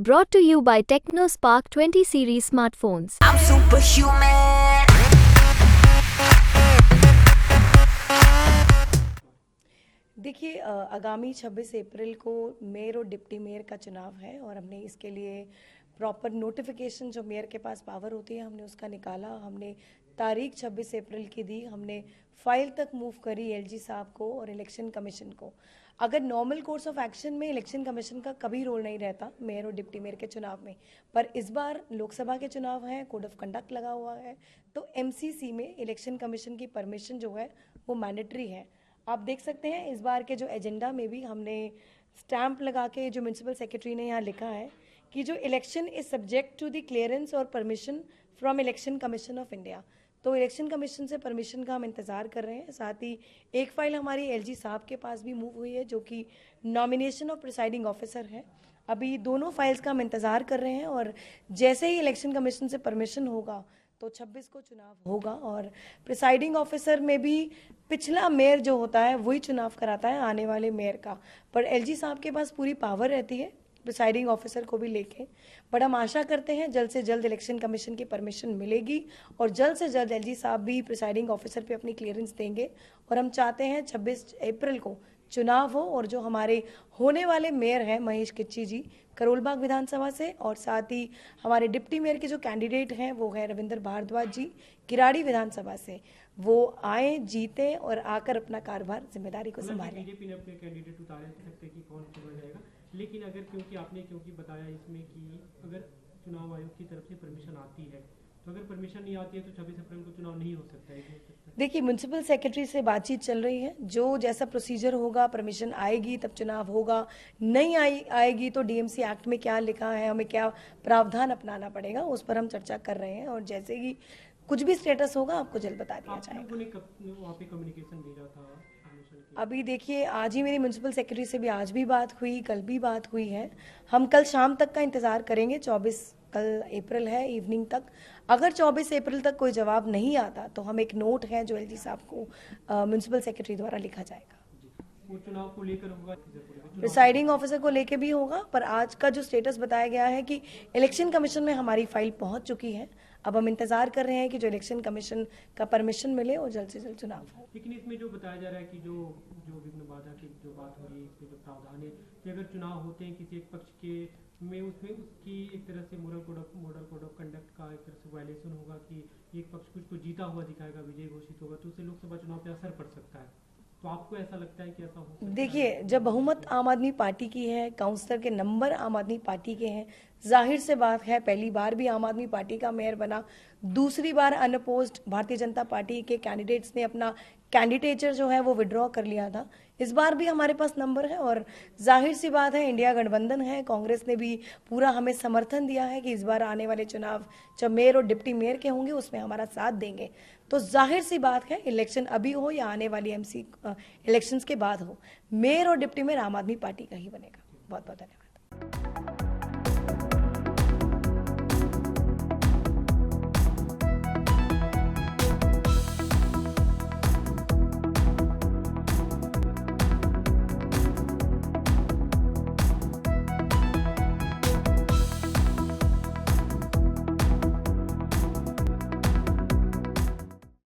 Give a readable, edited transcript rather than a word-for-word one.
Brought to you by TechnoSpark 20 series smartphones. I'm superhuman. देखिए आगामी 26 अप्रैल को मेयर और डिप्टी मेयर का चुनाव है और हमने इसके लिए प्रॉपर नोटिफिकेशन जो मेयर के पास पावर होती है हमने उसका निकाला। हमने तारीख 26 अप्रैल की दी। हमने फाइल तक मूव करी एलजी साहब को और इलेक्शन कमीशन को। अगर नॉर्मल कोर्स ऑफ एक्शन में इलेक्शन कमीशन का कभी रोल नहीं रहता मेयर और डिप्टी मेयर के चुनाव में, पर इस बार लोकसभा के चुनाव हैं, कोड ऑफ कंडक्ट लगा हुआ है, तो एमसीसी में इलेक्शन कमीशन की परमिशन जो है वो मैंडेटरी है। आप देख सकते हैं इस बार के जो एजेंडा में भी हमने स्टैंप लगा के जो म्यूनसिपल सेक्रेटरी ने यहाँ लिखा है कि जो election is subject to the clearance और permission from election commission of India. तो इलेक्शन कमीशन से परमिशन का हम इंतज़ार कर रहे हैं। साथ ही एक फाइल हमारी एलजी साहब के पास भी मूव हुई है जो कि नॉमिनेशन ऑफ प्रिसाइडिंग ऑफिसर है। अभी दोनों फाइल्स का हम इंतज़ार कर रहे हैं और जैसे ही इलेक्शन कमीशन से परमिशन होगा तो 26 को चुनाव होगा। और प्रिसाइडिंग ऑफिसर में भी पिछला मेयर जो होता है वही चुनाव कराता है आने वाले मेयर का, पर एलजी साहब के पास पूरी पावर रहती है प्रिसाइडिंग ऑफिसर को भी लेके। बट हम आशा करते हैं जल्द से जल्द इलेक्शन कमीशन की परमिशन मिलेगी और जल्द से जल्द एलजी साहब भी प्रिसाइडिंग ऑफिसर पे अपनी क्लियरेंस देंगे। और हम चाहते हैं 26 अप्रैल को चुनाव हो और जो हमारे होने वाले मेयर हैं महेश किच्ची जी करोलबाग विधानसभा से, और साथ ही हमारे डिप्टी मेयर के जो कैंडिडेट हैं वो है रविंद्र भारद्वाज जी किराड़ी विधानसभा से, वो आए जीते और आकर अपना कारभार जिम्मेदारी को संभालें। बीजेपी ने अपने कैंडिडेट उतारे सकते कि कौन चुना जाएगा, लेकिन अगर क्योंकि बताया इसमें कि अगर चुनाव आयोग की तरफ से परमिशन आती है तो अगर परमिशन नहीं आती है तो 26 अप्रैल को चुनाव नहीं हो सकता है। देखिए म्यूनसिपल सेक्रेटरी से बातचीत चल रही है, जो जैसा प्रोसीजर होगा परमिशन आएगी तब चुनाव होगा, नहीं आएगी तो डीएमसी एक्ट में क्या लिखा है हमें क्या प्रावधान अपनाना पड़ेगा उस पर हम चर्चा कर रहे हैं और जैसे ही कुछ भी स्टेटस होगा आपको जल्द बता दिया जाएगा। वहाँ पे कम्युनिकेशन भेजा था अभी देखिए आज ही मेरी म्यूनसिपल सेक्रेटरी से भी आज भी बात हुई, कल भी बात हुई है। हम कल शाम तक का इंतज़ार करेंगे, 24 कल अप्रैल है इवनिंग तक। अगर 24 अप्रैल तक कोई जवाब नहीं आता तो हम एक नोट है जो एलजी साहब को म्यूनसिपल सेक्रेटरी द्वारा लिखा जाएगा। वो चुनाव को लेकर होगा, प्रिसाइडिंग ऑफिसर को लेकर भी होगा, पर आज का जो स्टेटस बताया गया है कि इलेक्शन कमीशन में हमारी फाइल पहुंच चुकी है। अब हम इंतजार कर रहे हैं कि जो इलेक्शन कमीशन का परमिशन मिले और जल्द से जल्द चुनाव हो। लेकिन इसमें जो बताया जा रहा है कि जो विघ्न बाधा की जो बात हो रही है इसमें जो प्रावधान है कि अगर चुनाव होते हैं किसी एक पक्ष के में उसमें उसकी एक तरह से मॉडल कोड ऑफ कंडक्ट का एक तरह से वायलेशन होगा कि एक पक्ष कुछ को जीता हुआ दिखाएगा, विजय घोषित होगा, तो उससे लोकसभा चुनाव पे असर पड़ सकता है। तो आपको ऐसा लगता है कि ऐसा हो सकता है? देखिए जब बहुमत आम आदमी पार्टी की है, काउंसलर के नंबर आम आदमी पार्टी के हैं, जाहिर से बात है पहली बार भी आम आदमी पार्टी का मेयर बना, दूसरी बार अनअपोज्ड भारतीय जनता पार्टी के कैंडिडेट्स ने अपना कैंडिडेचर जो है वो विड्रॉ कर लिया था। इस बार भी हमारे पास नंबर है और जाहिर सी बात है इंडिया गठबंधन है, कांग्रेस ने भी पूरा हमें समर्थन दिया है कि इस बार आने वाले चुनाव जब मेयर और डिप्टी मेयर के होंगे उसमें हमारा साथ देंगे। तो जाहिर सी बात है इलेक्शन अभी हो या आने वाली एमसी इलेक्शंस के बाद हो, मेयर और डिप्टी मेयर आम आदमी पार्टी का ही बनेगा। बहुत बहुत धन्यवाद।